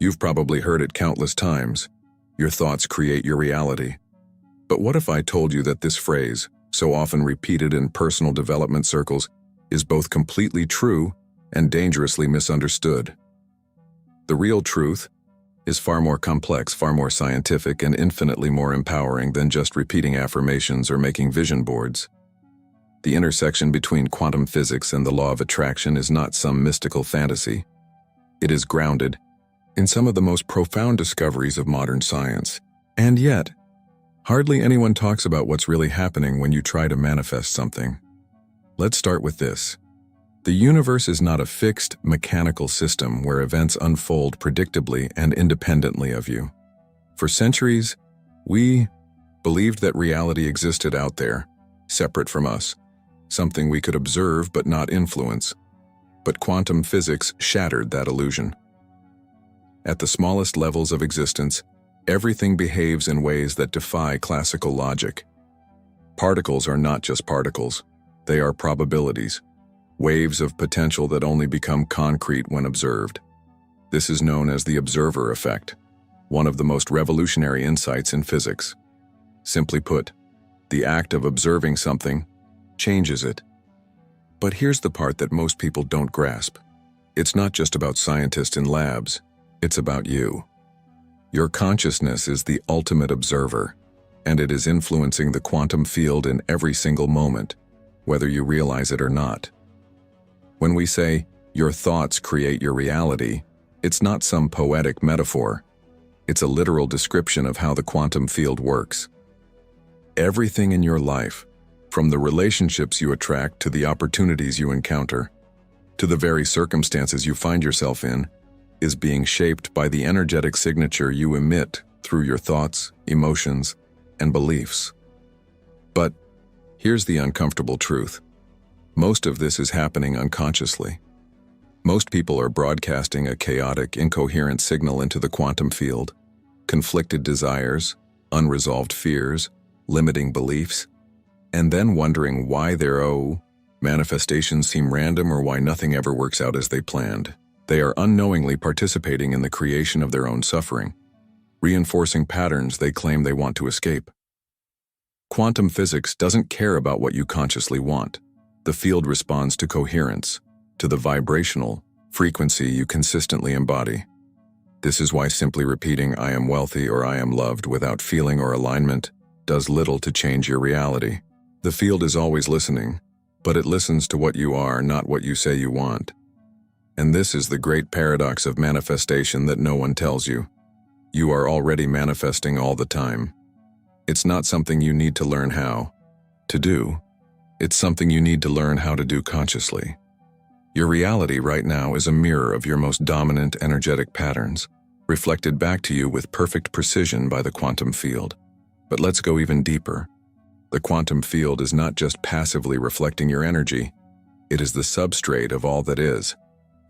You've probably heard it countless times. Your thoughts create your reality. But what if I told you that this phrase, so often repeated in personal development circles, is both completely true and dangerously misunderstood? The real truth is far more complex, far more scientific, and infinitely more empowering than just repeating affirmations or making vision boards. The intersection between quantum physics and the law of attraction is not some mystical fantasy. It is grounded in some of the most profound discoveries of modern science. And yet, hardly anyone talks about what's really happening when you try to manifest something. Let's start with this. The universe is not a fixed, mechanical system where events unfold predictably and independently of you. For centuries, we believed that reality existed out there, separate from us, something we could observe but not influence. But quantum physics shattered that illusion. At the smallest levels of existence, everything behaves in ways that defy classical logic. Particles are not just particles, they are probabilities. Waves of potential that only become concrete when observed. This is known as the observereffect, one of the most revolutionary insights in physics. Simply put, the act of observing something changes it. But here's the part that most people don't grasp. It's not just about scientists in labs, it's about you. Your consciousness is the ultimate observer, and it is influencing the quantum field in every single moment, whether you realize it or not. When we say, your thoughts create your reality, it's not some poetic metaphor. It's a literal description of how the quantum field works. Everything in your life, from the relationships you attract to the opportunities you encounter, to the very circumstances you find yourself in, is being shaped by the energetic signature you emit through your thoughts, emotions, and beliefs. But here's the uncomfortable truth. Most of this is happening unconsciously. Most people are broadcasting a chaotic, incoherent signal into the quantum field. Conflicted desires, unresolved fears, limiting beliefs, and then wondering why their manifestations seem random or why nothing ever works out as they planned. They are unknowingly participating in the creation of their own suffering, reinforcing patterns they claim they want to escape. Quantum physics doesn't care about what you consciously want. The field responds to coherence, to the vibrational frequency you consistently embody. This is why simply repeating "I am wealthy" or "I am loved" without feeling or alignment does little to change your reality. The field is always listening, but it listens to what you are, not what you say you want. And this is the great paradox of manifestation that no one tells you. You are already manifesting all the time. It's not something you need to learn how to do. It's something you need to learn how to do consciously. Your reality right now is a mirror of your most dominant energetic patterns, reflected back to you with perfect precision by the quantum field. But let's go even deeper. The quantum field is not just passively reflecting your energy, it is the substrate of all that is,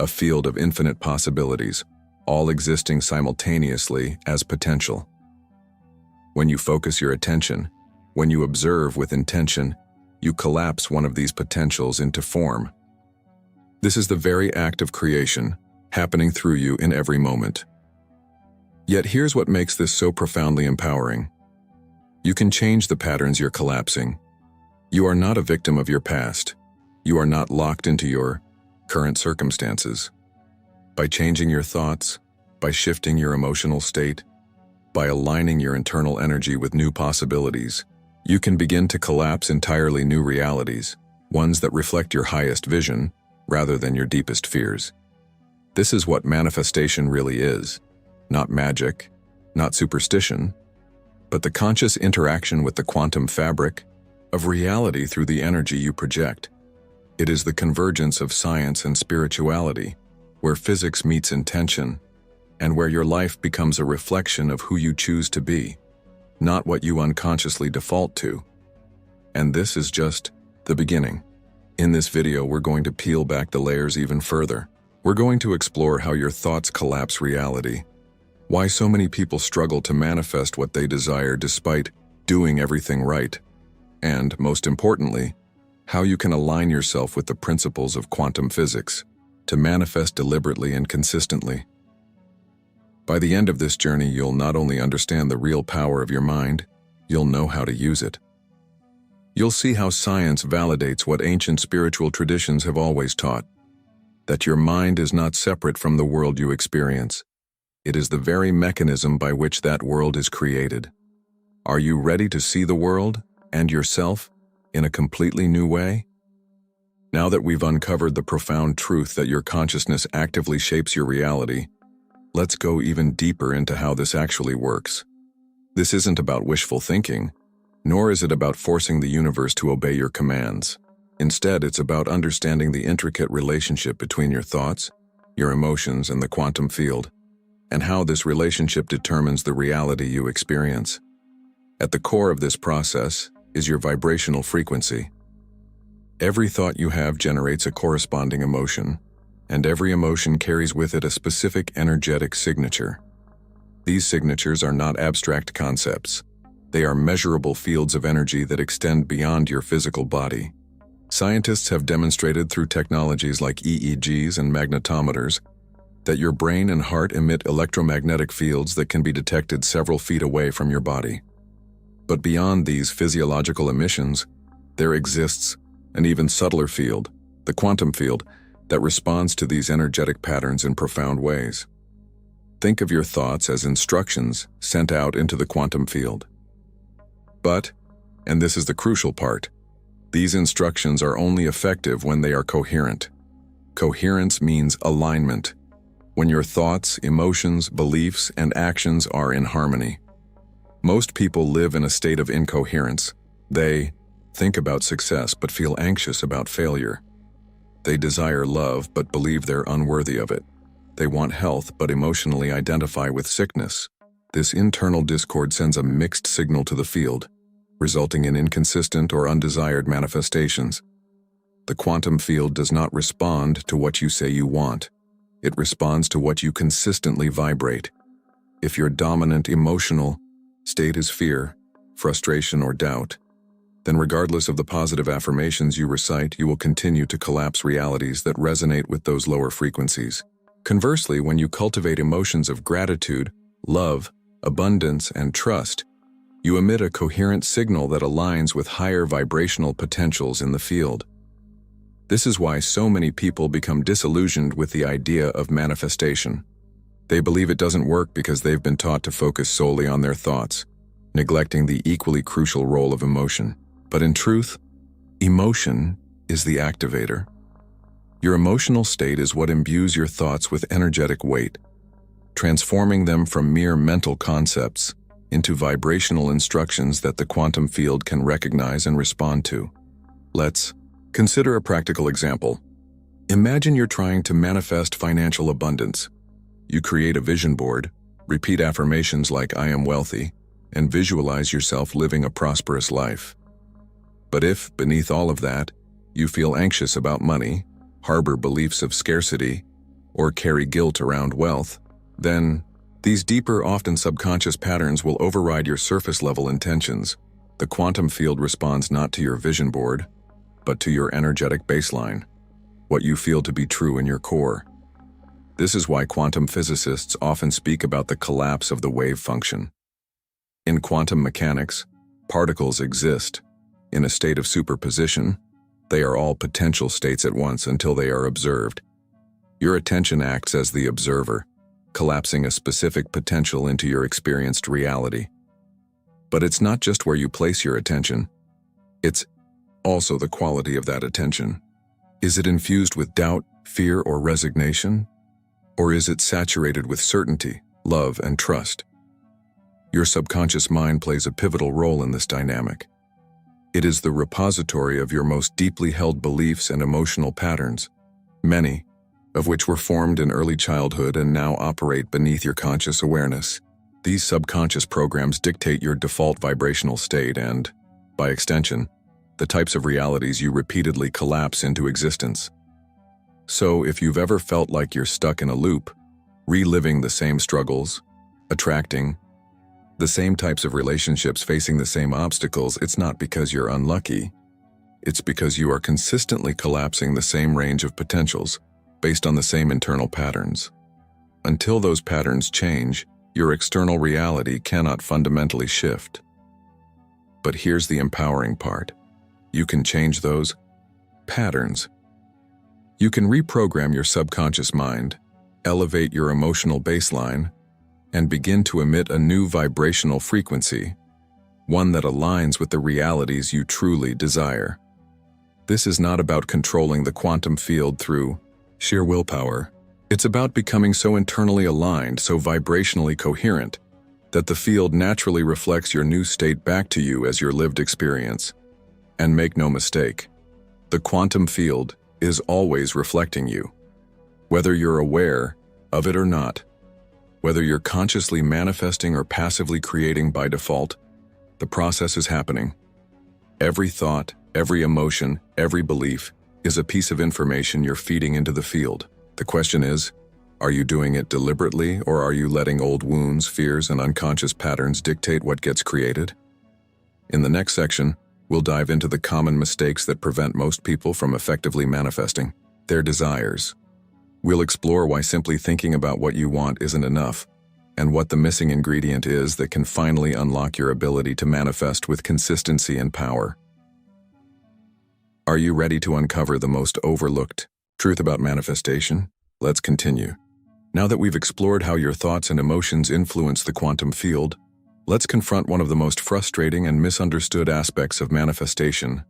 a field of infinite possibilities, all existing simultaneously as potential. When you focus your attention, when you observe with intention, you collapse one of these potentials into form. This is the very act of creation, happening through you in every moment. Yet here's what makes this so profoundly empowering. You can change the patterns you're collapsing. You are not a victim of your past. You are not locked into your current circumstances. By changing your thoughts, by shifting your emotional state, by aligning your internal energy with new possibilities, you can begin to collapse entirely new realities, ones that reflect your highest vision rather than your deepest fears. This is what manifestation really is. Not magic, not superstition, but the conscious interaction with the quantum fabric of reality through the energy you project. It is the convergence of science and spirituality, where physics meets intention, and where your life becomes a reflection of who you choose to be, not what you unconsciously default to. And this is just the beginning. In this video, we're going to peel back the layers even further. We're going to explore how your thoughts collapse reality, why so many people struggle to manifest what they desire despite doing everything right, and, most importantly, how you can align yourself with the principles of quantum physics to manifest deliberately and consistently. By the end of this journey, you'll not only understand the real power of your mind, you'll know how to use it. You'll see how science validates what ancient spiritual traditions have always taught, that your mind is not separate from the world you experience. It is the very mechanism by which that world is created. Are you ready to see the world and yourself in a completely new way? Now that we've uncovered the profound truth that your consciousness actively shapes your reality, let's go even deeper into how this actually works. This isn't about wishful thinking, nor is it about forcing the universe to obey your commands. Instead, it's about understanding the intricate relationship between your thoughts, your emotions, and the quantum field, and how this relationship determines the reality you experience. At the core of this process is your vibrational frequency. Every thought you have generates a corresponding emotion, and every emotion carries with it a specific energetic signature. These signatures are not abstract concepts. They are measurable fields of energy that extend beyond your physical body. Scientists have demonstrated through technologies like EEGs and magnetometers that your brain and heart emit electromagnetic fields that can be detected several feet away from your body. But beyond these physiological emissions, there exists an even subtler field, the quantum field, that responds to these energetic patterns in profound ways. Think of your thoughts as instructions sent out into the quantum field. But, and this is the crucial part, these instructions are only effective when they are coherent. Coherence means alignment, when your thoughts, emotions, beliefs, and actions are in harmony. Most people live in a state of incoherence. They think about success but feel anxious about failure. They desire love but believe they're unworthy of it. They want health but emotionally identify with sickness. This internal discord sends a mixed signal to the field, resulting in inconsistent or undesired manifestations. The quantum field does not respond to what you say you want. It responds to what you consistently vibrate. If your dominant emotional state is fear, frustration, or doubt, then regardless of the positive affirmations you recite, you will continue to collapse realities that resonate with those lower frequencies. Conversely, when you cultivate emotions of gratitude, love, abundance, and trust, you emit a coherent signal that aligns with higher vibrational potentials in the field. This is why so many people become disillusioned with the idea of manifestation. They believe it doesn't work because they've been taught to focus solely on their thoughts, neglecting the equally crucial role of emotion. But in truth, emotion is the activator. Your emotional state is what imbues your thoughts with energetic weight, transforming them from mere mental concepts into vibrational instructions that the quantum field can recognize and respond to. Let's consider a practical example. Imagine you're trying to manifest financial abundance. You create a vision board, repeat affirmations like "I am wealthy," and visualize yourself living a prosperous life. But if, beneath all of that, you feel anxious about money, harbor beliefs of scarcity, or carry guilt around wealth, then these deeper, often subconscious patterns will override your surface-level intentions. The quantum field responds not to your vision board, but to your energetic baseline, what you feel to be true in your core. This is why quantum physicists often speak about the collapse of the wave function. In quantum mechanics, particles exist in a state of superposition. They are all potential states at once until they are observed. Your attention acts as the observer, collapsing a specific potential into your experienced reality. But it's not just where you place your attention. It's also the quality of that attention. Is it infused with doubt, fear, or resignation? Or is it saturated with certainty, love, and trust? Your subconscious mind plays a pivotal role in this dynamic. It is the repository of your most deeply held beliefs and emotional patterns, many of which were formed in early childhood and now operate beneath your conscious awareness. These subconscious programs dictate your default vibrational state and, by extension, the types of realities you repeatedly collapse into existence. So, if you've ever felt like you're stuck in a loop, reliving the same struggles, attracting the same types of relationships, facing the same obstacles, it's not because you're unlucky. It's because you are consistently collapsing the same range of potentials, based on the same internal patterns. Until those patterns change, your external reality cannot fundamentally shift. But here's the empowering part. You can change those patterns. You can reprogram your subconscious mind, elevate your emotional baseline, and begin to emit a new vibrational frequency, one that aligns with the realities you truly desire. This is not about controlling the quantum field through sheer willpower. It's about becoming so internally aligned, so vibrationally coherent, that the field naturally reflects your new state back to you as your lived experience. And make no mistake, the quantum field is always reflecting you. Whether you're aware of it or not, whether you're consciously manifesting or passively creating by default, the process is happening. Every thought, every emotion, every belief is a piece of information you're feeding into the field. The question is, are you doing it deliberately, or are you letting old wounds, fears, and unconscious patterns dictate what gets created? In the next section, we'll dive into the common mistakes that prevent most people from effectively manifesting their desires. We'll explore why simply thinking about what you want isn't enough, and what the missing ingredient is that can finally unlock your ability to manifest with consistency and power. Are you ready to uncover the most overlooked truth about manifestation? Let's continue. Now that we've explored how your thoughts and emotions influence the quantum field, let's confront one of the most frustrating and misunderstood aspects of manifestation: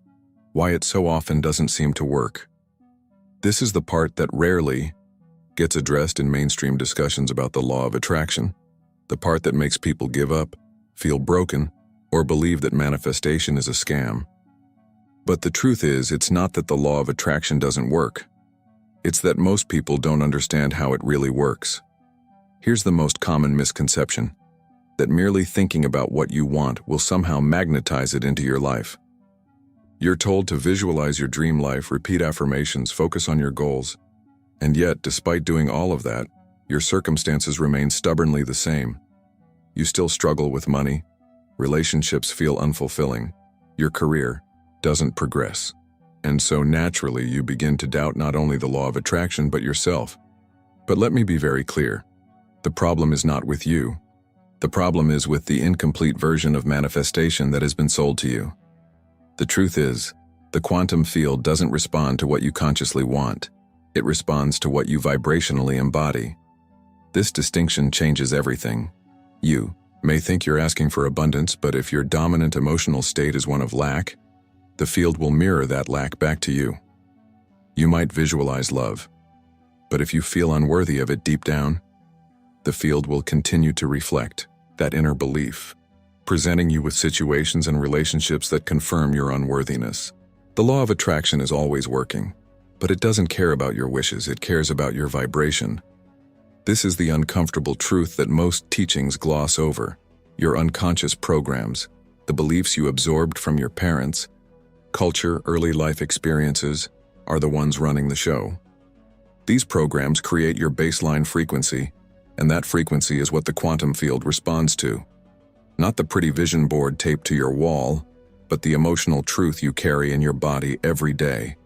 why it so often doesn't seem to work. This is the part that rarely gets addressed in mainstream discussions about the law of attraction, the part that makes people give up, feel broken, or believe that manifestation is a scam. But the truth is, it's not that the law of attraction doesn't work. It's that most people don't understand how it really works. Here's the most common misconception: that merely thinking about what you want will somehow magnetize it into your life. You're told to visualize your dream life, repeat affirmations, focus on your goals, and yet, despite doing all of that, your circumstances remain stubbornly the same. You still struggle with money, relationships feel unfulfilling, your career doesn't progress. And so naturally you begin to doubt not only the law of attraction but yourself. But let me be very clear. The problem is not with you. The problem is with the incomplete version of manifestation that has been sold to you. The truth is, the quantum field doesn't respond to what you consciously want. It responds to what you vibrationally embody. This distinction changes everything. You may think you're asking for abundance, but if your dominant emotional state is one of lack, the field will mirror that lack back to you. You might visualize love, but if you feel unworthy of it deep down, the field will continue to reflect that inner belief, presenting you with situations and relationships that confirm your unworthiness. The law of attraction is always working, but it doesn't care about your wishes, it cares about your vibration. This is the uncomfortable truth that most teachings gloss over. Your unconscious programs, the beliefs you absorbed from your parents, culture, early life experiences, are the ones running the show. These programs create your baseline frequency, and that frequency is what the quantum field responds to. Not the pretty vision board taped to your wall, but the emotional truth you carry in your body every day.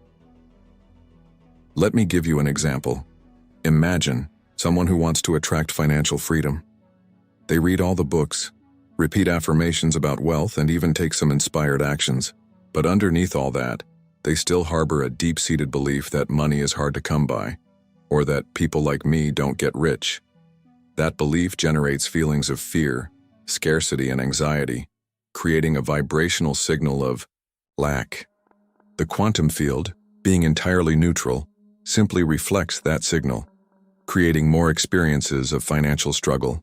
Let me give you an example. Imagine someone who wants to attract financial freedom. They read all the books, repeat affirmations about wealth, and even take some inspired actions. But underneath all that, they still harbor a deep-seated belief that money is hard to come by, or that people like me don't get rich. That belief generates feelings of fear, scarcity, and anxiety, creating a vibrational signal of lack. The quantum field, being entirely neutral, simply reflects that signal, creating more experiences of financial struggle.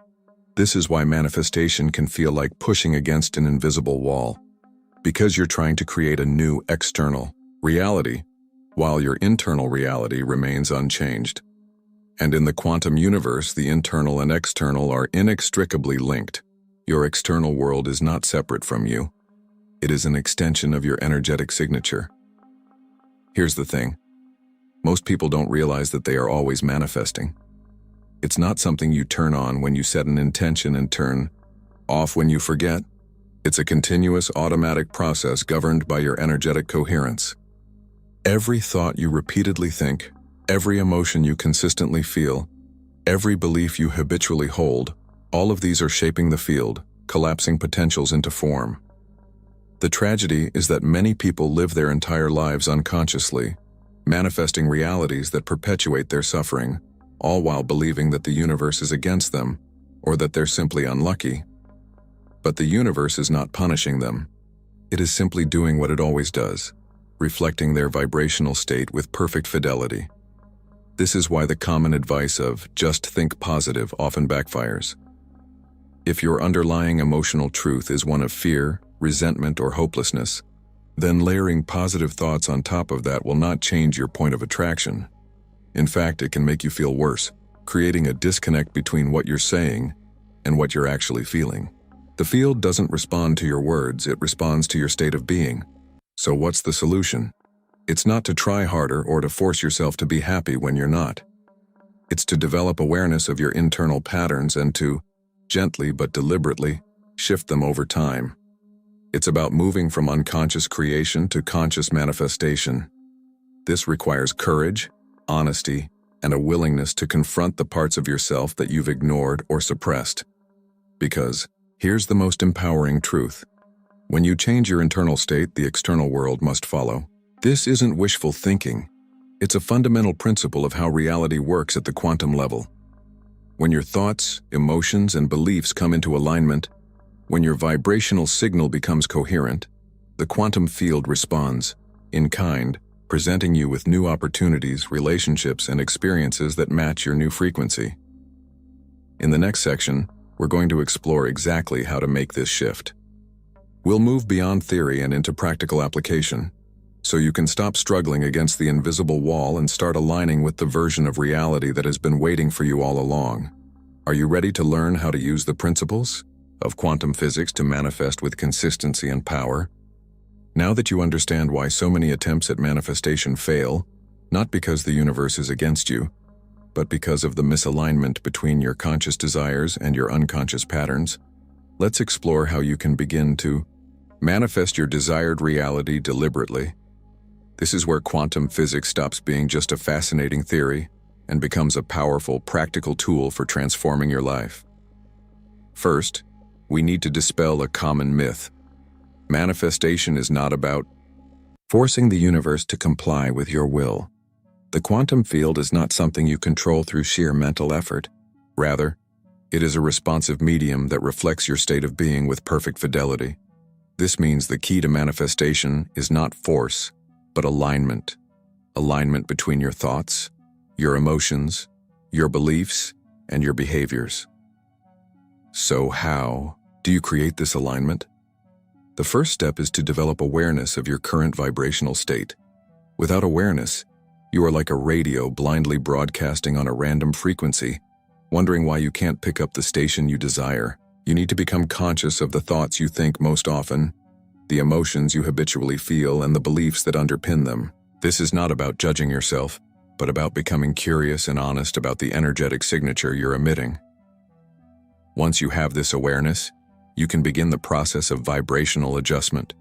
This is why manifestation can feel like pushing against an invisible wall, because you're trying to create a new external reality, while your internal reality remains unchanged. And in the quantum universe, the internal and external are inextricably linked. Your external world is not separate from you. It is an extension of your energetic signature. Here's the thing. Most people don't realize that they are always manifesting. It's not something you turn on when you set an intention and turn off when you forget. It's a continuous automatic process governed by your energetic coherence. Every thought you repeatedly think, every emotion you consistently feel, Every belief you habitually hold, all of these are shaping the field, collapsing potentials into form. The tragedy is that many people live their entire lives unconsciously, manifesting realities that perpetuate their suffering, all while believing that the universe is against them, or that they're simply unlucky. But the universe is not punishing them. It is simply doing what it always does, reflecting their vibrational state with perfect fidelity. This is why the common advice of just think positive often backfires. If your underlying emotional truth is one of fear, resentment, or hopelessness, then layering positive thoughts on top of that will not change your point of attraction. In fact, it can make you feel worse, creating a disconnect between what you're saying and what you're actually feeling. The field doesn't respond to your words, it responds to your state of being. So what's the solution? It's not to try harder or to force yourself to be happy when you're not. It's to develop awareness of your internal patterns and to, gently but deliberately, shift them over time. It's about moving from unconscious creation to conscious manifestation. This requires courage, honesty, and a willingness to confront the parts of yourself that you've ignored or suppressed. Because, here's the most empowering truth. When you change your internal state, the external world must follow. This isn't wishful thinking. It's a fundamental principle of how reality works at the quantum level. When your thoughts, emotions, and beliefs come into alignment, when your vibrational signal becomes coherent, the quantum field responds, in kind, presenting you with new opportunities, relationships, and experiences that match your new frequency. In the next section, we're going to explore exactly how to make this shift. We'll move beyond theory and into practical application, so you can stop struggling against the invisible wall and start aligning with the version of reality that has been waiting for you all along. Are you ready to learn how to use the principles of quantum physics to manifest with consistency and power? Now that you understand why so many attempts at manifestation fail, not because the universe is against you, but because of the misalignment between your conscious desires and your unconscious patterns, let's explore how you can begin to manifest your desired reality deliberately. This is where quantum physics stops being just a fascinating theory and becomes a powerful, practical tool for transforming your life. First, we need to dispel a common myth. Manifestation is not about forcing the universe to comply with your will. The quantum field is not something you control through sheer mental effort. Rather, it is a responsive medium that reflects your state of being with perfect fidelity. This means the key to manifestation is not force, but alignment. Alignment between your thoughts, your emotions, your beliefs, and your behaviors. So how do you create this alignment? The first step is to develop awareness of your current vibrational state. Without awareness, you are like a radio blindly broadcasting on a random frequency, wondering why you can't pick up the station you desire. You need to become conscious of the thoughts you think most often, the emotions you habitually feel, and the beliefs that underpin them. This is not about judging yourself, but about becoming curious and honest about the energetic signature you're emitting. Once you have this awareness, you can begin the process of vibrational adjustment.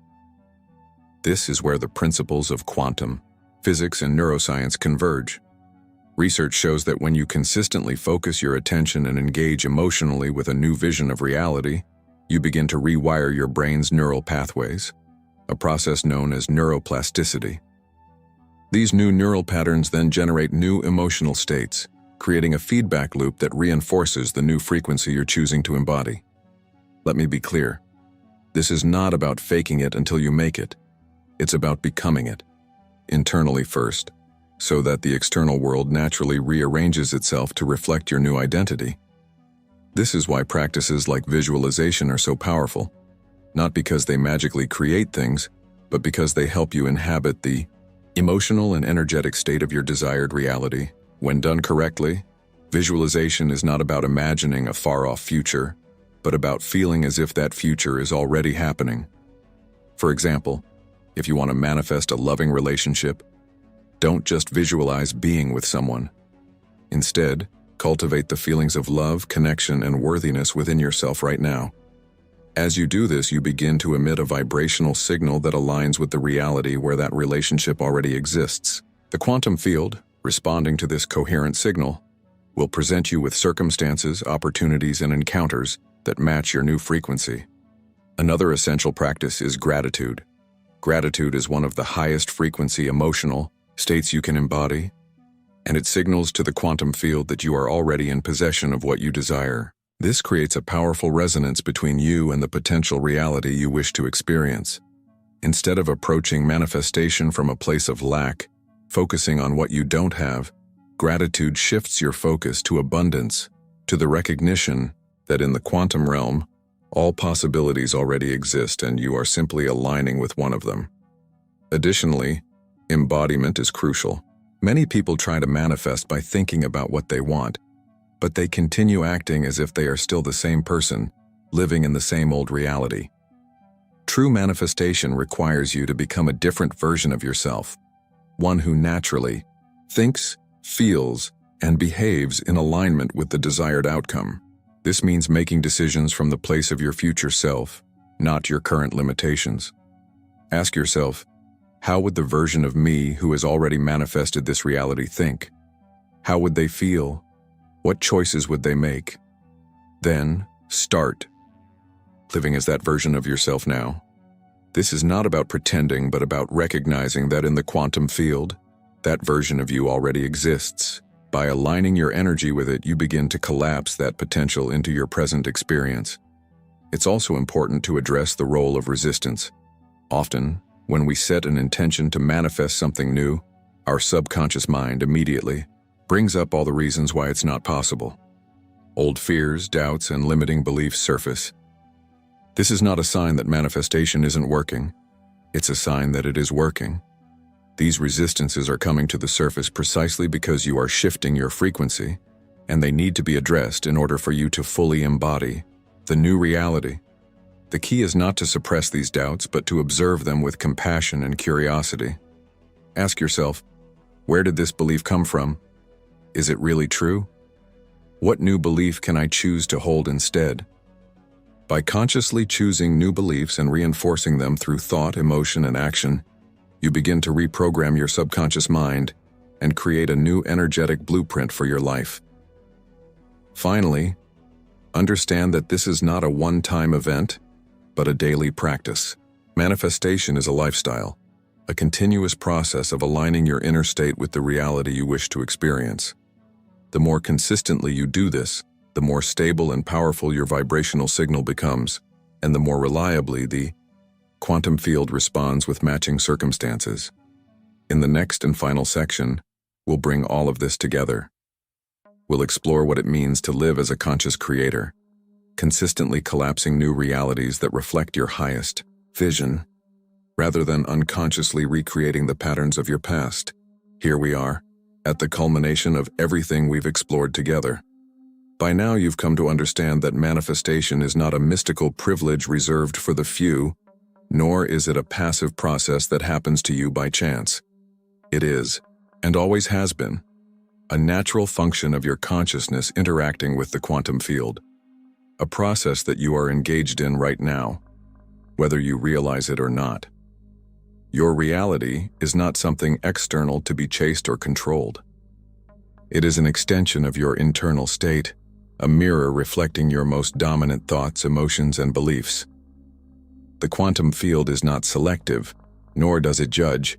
This is where the principles of quantum physics and neuroscience converge. Research shows that when you consistently focus your attention and engage emotionally with a new vision of reality, you begin to rewire your brain's neural pathways, a process known as neuroplasticity. These new neural patterns then generate new emotional states, creating a feedback loop that reinforces the new frequency you're choosing to embody. Let me be clear. This is not about faking it until you make it. It's about becoming it, internally first, so that the external world naturally rearranges itself to reflect your new identity. This is why practices like visualization are so powerful, not because they magically create things, but because they help you inhabit the emotional and energetic state of your desired reality. When done correctly, visualization is not about imagining a far-off future, but about feeling as if that future is already happening. For example, if you want to manifest a loving relationship, don't just visualize being with someone. Instead, cultivate the feelings of love, connection, and worthiness within yourself right now. As you do this, you begin to emit a vibrational signal that aligns with the reality where that relationship already exists. The quantum field, responding to this coherent signal, will present you with circumstances, opportunities, and encounters that match your new frequency. Another essential practice is gratitude. Gratitude is one of the highest frequency emotional states you can embody, and it signals to the quantum field that you are already in possession of what you desire. This creates a powerful resonance between you and the potential reality you wish to experience. Instead of approaching manifestation from a place of lack, focusing on what you don't have, gratitude shifts your focus to abundance, to the recognition that in the quantum realm, all possibilities already exist and you are simply aligning with one of them. Additionally, embodiment is crucial. Many people try to manifest by thinking about what they want, but they continue acting as if they are still the same person, living in the same old reality. True manifestation requires you to become a different version of yourself, one who naturally thinks, feels, and behaves in alignment with the desired outcome. This means making decisions from the place of your future self, not your current limitations. Ask yourself, how would the version of me who has already manifested this reality think? How would they feel? What choices would they make? Then, start living as that version of yourself now. This is not about pretending, but about recognizing that in the quantum field, that version of you already exists. By aligning your energy with it, you begin to collapse that potential into your present experience. It's also important to address the role of resistance. Often, when we set an intention to manifest something new, our subconscious mind immediately brings up all the reasons why it's not possible. Old fears, doubts, and limiting beliefs surface. This is not a sign that manifestation isn't working. It's a sign that it is working. These resistances are coming to the surface precisely because you are shifting your frequency, and they need to be addressed in order for you to fully embody the new reality. The key is not to suppress these doubts, but to observe them with compassion and curiosity. Ask yourself, where did this belief come from? Is it really true? What new belief can I choose to hold instead? By consciously choosing new beliefs and reinforcing them through thought, emotion, and action, you begin to reprogram your subconscious mind and create a new energetic blueprint for your life. Finally, understand that this is not a one-time event, but a daily practice. Manifestation is a lifestyle, a continuous process of aligning your inner state with the reality you wish to experience. The more consistently you do this, the more stable and powerful your vibrational signal becomes, and the more reliably the quantum field responds with matching circumstances. In the next and final section, we'll bring all of this together. We'll explore what it means to live as a conscious creator, consistently collapsing new realities that reflect your highest vision, rather than unconsciously recreating the patterns of your past. Here we are, at the culmination of everything we've explored together. By now you've come to understand that manifestation is not a mystical privilege reserved for the few, nor is it a passive process that happens to you by chance. It is, and always has been, a natural function of your consciousness interacting with the quantum field, a process that you are engaged in right now, whether you realize it or not. Your reality is not something external to be chased or controlled. It is an extension of your internal state, a mirror reflecting your most dominant thoughts, emotions, and beliefs. The quantum field is not selective, nor does it judge.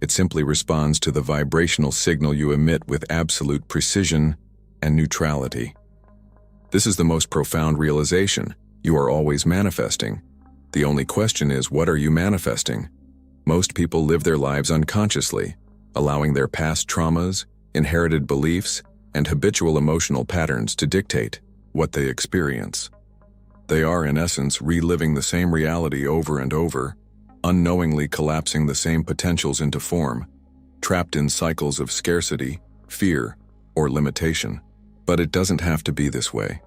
It simply responds to the vibrational signal you emit with absolute precision and neutrality. This is the most profound realization. You are always manifesting. The only question is, what are you manifesting? Most people live their lives unconsciously, allowing their past traumas, inherited beliefs, and habitual emotional patterns to dictate what they experience. They are, in essence, reliving the same reality over and over, unknowingly collapsing the same potentials into form, trapped in cycles of scarcity, fear, or limitation. But it doesn't have to be this way.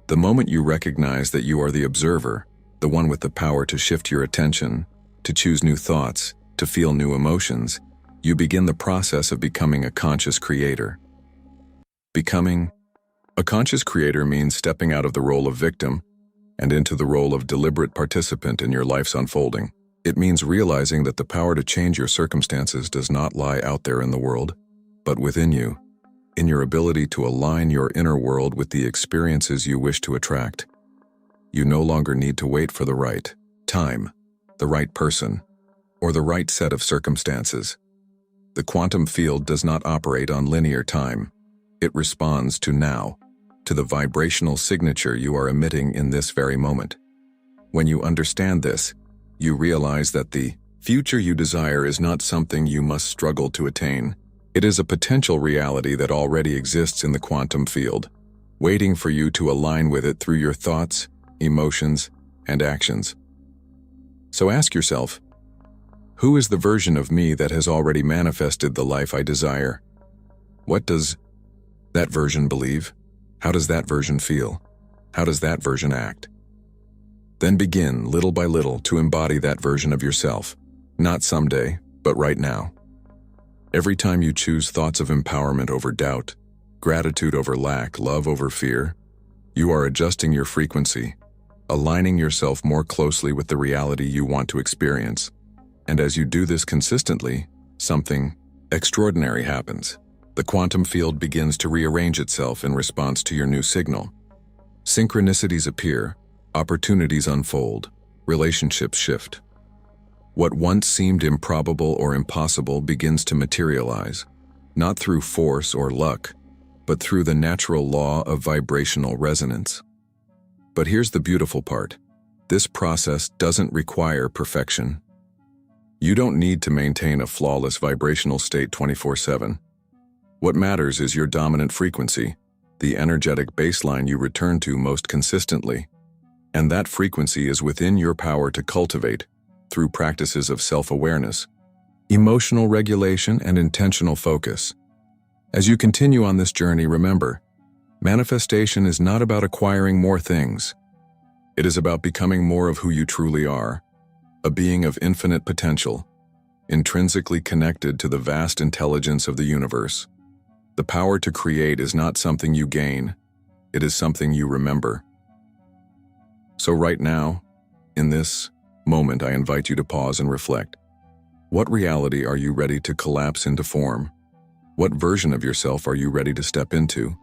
The moment you recognize that you are the observer, the one with the power to shift your attention, to choose new thoughts, to feel new emotions, you begin the process of becoming a conscious creator. Becoming a conscious creator means stepping out of the role of victim and into the role of deliberate participant in your life's unfolding. It means realizing that the power to change your circumstances does not lie out there in the world, but within you. in your ability to align your inner world with the experiences you wish to attract. You no longer need to wait for the right time, the right person, or the right set of circumstances. The quantum field does not operate on linear time. It responds to now, to the vibrational signature you are emitting in this very moment. When you understand this, you realize that the future you desire is not something you must struggle to attain. It is a potential reality that already exists in the quantum field, waiting for you to align with it through your thoughts, emotions, and actions. So ask yourself, who is the version of me that has already manifested the life I desire? What does that version believe? How does that version feel? How does that version act? Then begin, little by little, to embody that version of yourself, not someday, but right now. Every time you choose thoughts of empowerment over doubt, gratitude over lack, love over fear, you are adjusting your frequency, aligning yourself more closely with the reality you want to experience. And as you do this consistently, something extraordinary happens. The quantum field begins to rearrange itself in response to your new signal. Synchronicities appear, opportunities unfold, relationships shift. What once seemed improbable or impossible begins to materialize, not through force or luck, but through the natural law of vibrational resonance. But here's the beautiful part. This process doesn't require perfection. You don't need to maintain a flawless vibrational state 24/7. What matters is your dominant frequency, the energetic baseline you return to most consistently. And that frequency is within your power to cultivate through practices of self-awareness, emotional regulation, and intentional focus. As you continue on this journey, remember, manifestation is not about acquiring more things. It is about becoming more of who you truly are, a being of infinite potential, intrinsically connected to the vast intelligence of the universe. The power to create is not something you gain, it is something you remember. So right now, in this moment, I invite you to pause and reflect. What reality are you ready to collapse into form? What version of yourself are you ready to step into?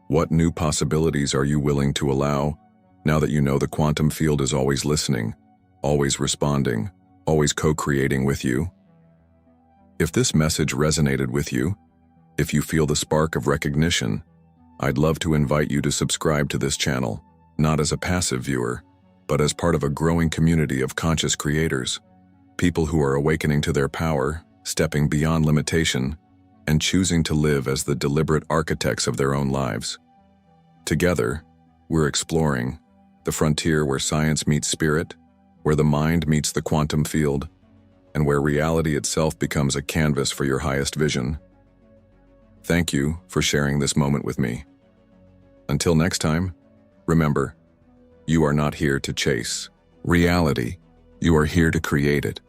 What new possibilities are you willing to allow now that you know the quantum field is always listening, always responding, always co-creating with you? If this message resonated with you, if you feel the spark of recognition, I'd love to invite you to subscribe to this channel, not as a passive viewer, but as part of a growing community of conscious creators, people who are awakening to their power, stepping beyond limitation, and choosing to live as the deliberate architects of their own lives. Together, we're exploring the frontier where science meets spirit, where the mind meets the quantum field, and where reality itself becomes a canvas for your highest vision. Thank you for sharing this moment with me. Until next time, remember, you are not here to chase reality. You are here to create it.